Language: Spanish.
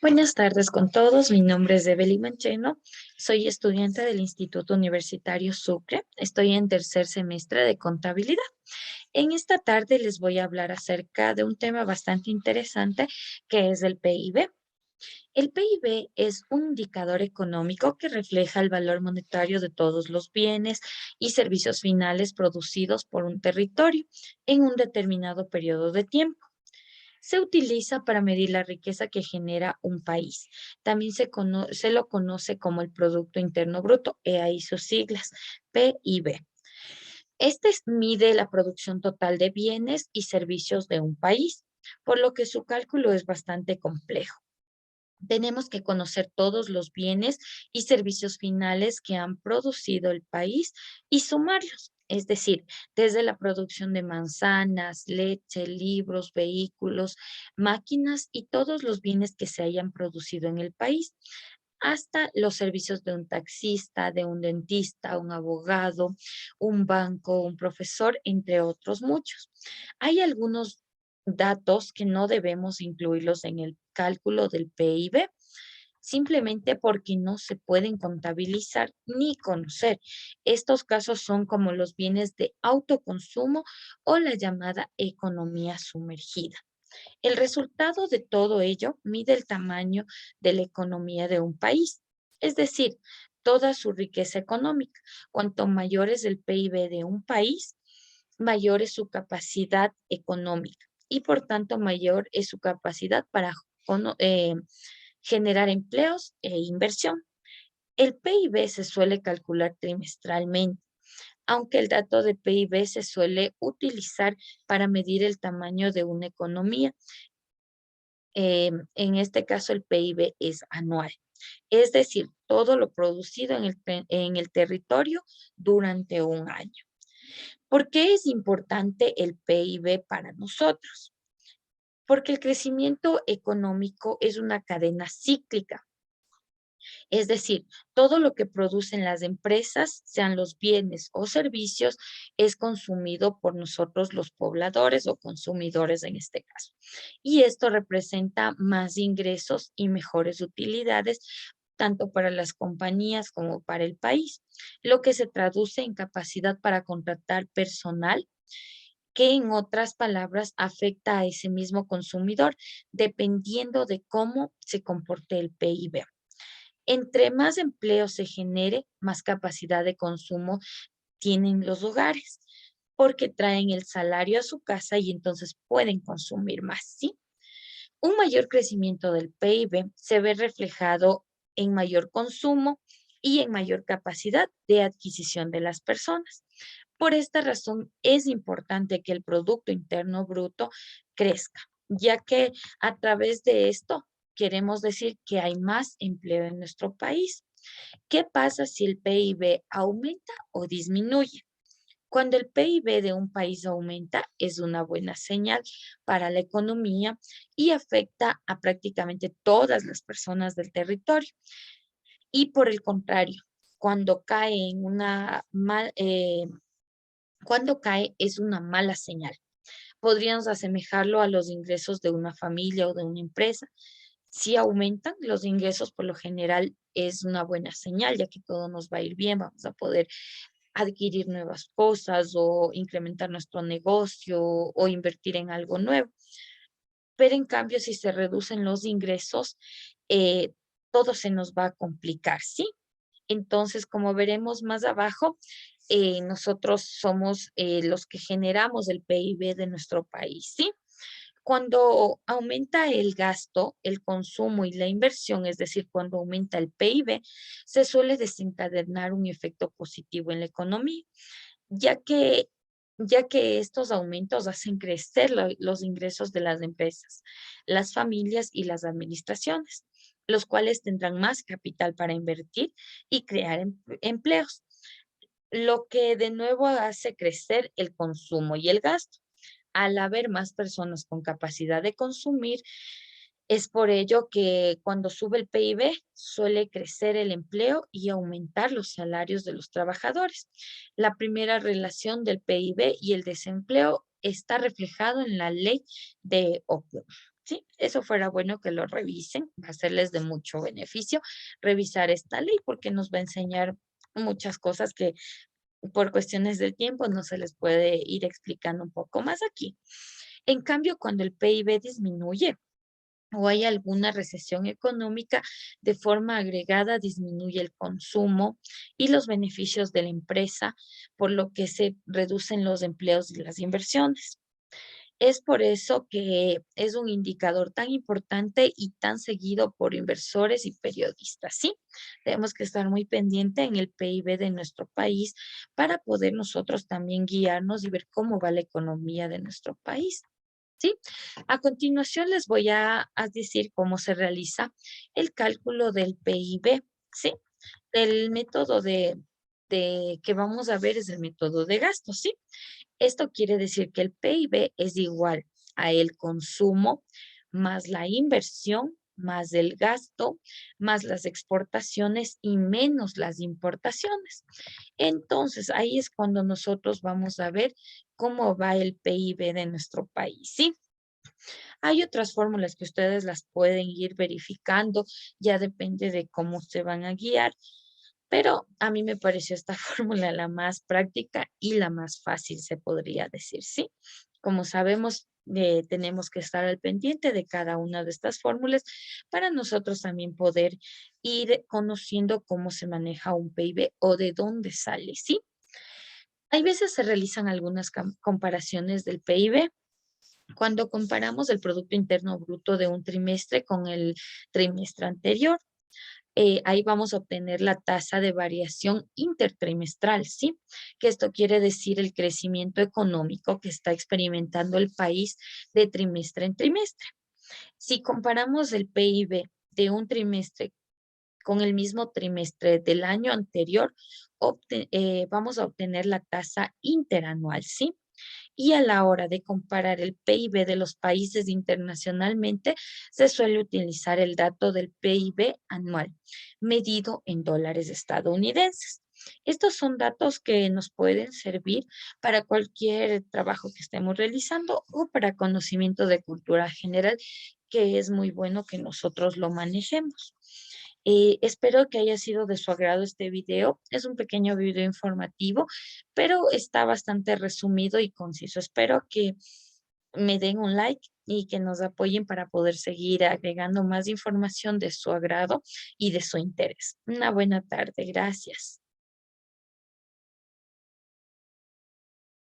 Buenas tardes con todos. Mi nombre es Evelyn Mancheno. Soy estudiante del Instituto Universitario Sucre. Estoy en tercer semestre de contabilidad. En esta tarde les voy a hablar acerca de un tema bastante interesante que es el PIB. El PIB es un indicador económico que refleja el valor monetario de todos los bienes y servicios finales producidos por un territorio en un determinado periodo de tiempo. Se utiliza para medir la riqueza que genera un país. También se lo conoce como el Producto Interno Bruto, ahí sus siglas, PIB. Mide la producción total de bienes y servicios de un país, por lo que su cálculo es bastante complejo. Tenemos que conocer todos los bienes y servicios finales que han producido el país y sumarlos. Es decir, desde la producción de manzanas, leche, libros, vehículos, máquinas y todos los bienes que se hayan producido en el país, hasta los servicios de un taxista, de un dentista, un abogado, un banco, un profesor, entre otros muchos. Hay algunos datos que no debemos incluirlos en el cálculo del PIB, simplemente porque no se pueden contabilizar ni conocer. Estos casos son como los bienes de autoconsumo o la llamada economía sumergida. El resultado de todo ello mide el tamaño de la economía de un país, es decir, toda su riqueza económica. Cuanto mayor es el PIB de un país, mayor es su capacidad económica y por tanto mayor es su capacidad para cono- eh, generar empleos e inversión. El PIB se suele calcular trimestralmente, aunque el dato de PIB se suele utilizar para medir el tamaño de una economía. En este caso, el PIB es anual, es decir, todo lo producido en el territorio durante un año. ¿Por qué es importante el PIB para nosotros? Porque el crecimiento económico es una cadena cíclica. Es decir, todo lo que producen las empresas, sean los bienes o servicios, es consumido por nosotros los pobladores o consumidores en este caso. Y esto representa más ingresos y mejores utilidades tanto para las compañías como para el país, lo que se traduce en capacidad para contratar personal que en otras palabras afecta a ese mismo consumidor dependiendo de cómo se comporte el PIB. Entre más empleo se genere, más capacidad de consumo tienen los hogares, porque traen el salario a su casa y entonces pueden consumir más, ¿sí? Un mayor crecimiento del PIB se ve reflejado en mayor consumo y en mayor capacidad de adquisición de las personas. Por esta razón es importante que el Producto Interno Bruto crezca, ya que a través de esto queremos decir que hay más empleo en nuestro país. ¿Qué pasa si el PIB aumenta o disminuye? Cuando el PIB de un país aumenta, es una buena señal para la economía y afecta a prácticamente todas las personas del territorio. Y por el contrario, cuando cae en cuando cae es una mala señal. Podríamos asemejarlo a los ingresos de una familia o de una empresa. Si aumentan los ingresos, por lo general es una buena señal, ya que todo nos va a ir bien, vamos a poder adquirir nuevas cosas o incrementar nuestro negocio o invertir en algo nuevo. Pero en cambio, si se reducen los ingresos, eh, todo se nos va a complicar, ¿sí? Entonces, como veremos más abajo, nosotros somos los que generamos el PIB de nuestro país, ¿sí? Cuando aumenta el gasto, el consumo y la inversión, es decir, cuando aumenta el PIB, se suele desencadenar un efecto positivo en la economía, ya que, ya que estos aumentos hacen crecer los ingresos de las empresas, las familias y las administraciones, los cuales tendrán más capital para invertir y crear empleos, lo que de nuevo hace crecer el consumo y el gasto. Al haber más personas con capacidad de consumir, es por ello que cuando sube el PIB suele crecer el empleo y aumentar los salarios de los trabajadores. La primera relación del PIB y el desempleo está reflejado en la ley de Ockham. ¿sí? Eso fuera bueno que lo revisen, va a serles de mucho beneficio revisar esta ley porque nos va a enseñar muchas cosas que por cuestiones del tiempo no se les puede ir explicando un poco más aquí. En cambio, cuando el PIB disminuye, o hay alguna recesión económica, de forma agregada disminuye el consumo y los beneficios de la empresa, por lo que se reducen los empleos y las inversiones. Es por eso que es un indicador tan importante y tan seguido por inversores y periodistas, ¿sí? Tenemos que estar muy pendiente en el PIB de nuestro país para poder nosotros también guiarnos y ver cómo va la economía de nuestro país. ¿Sí? A continuación les voy a decir cómo se realiza el cálculo del PIB, ¿sí? El método de que vamos a ver es el método de gasto, ¿sí? Esto quiere decir que el PIB es igual a el consumo más la inversión, más el gasto, más las exportaciones y menos las importaciones. Entonces, ahí es cuando nosotros vamos a ver cómo va el PIB de nuestro país, ¿sí? Hay otras fórmulas que ustedes las pueden ir verificando, ya depende de cómo se van a guiar, pero a mí me pareció esta fórmula la más práctica y la más fácil, se podría decir, ¿sí? Como sabemos, tenemos que estar al pendiente de cada una de estas fórmulas para nosotros también poder ir conociendo cómo se maneja un PIB o de dónde sale, ¿sí? Hay veces se realizan algunas comparaciones del PIB cuando comparamos el Producto Interno Bruto de un trimestre con el trimestre anterior. Ahí vamos a obtener la tasa de variación intertrimestral, ¿sí? Que esto quiere decir el crecimiento económico que está experimentando el país de trimestre en trimestre. Si comparamos el PIB de un trimestre con el mismo trimestre del año anterior, vamos a obtener la tasa interanual, ¿sí? Y a la hora de comparar el PIB de los países internacionalmente, se suele utilizar el dato del PIB anual, medido en dólares estadounidenses. Estos son datos que nos pueden servir para cualquier trabajo que estemos realizando o para conocimiento de cultura general, que es muy bueno que nosotros lo manejemos. Espero que haya sido de su agrado este video. Es un pequeño video informativo, pero está bastante resumido y conciso. Espero que me den un like y que nos apoyen para poder seguir agregando más información de su agrado y de su interés. Una buena tarde. Gracias.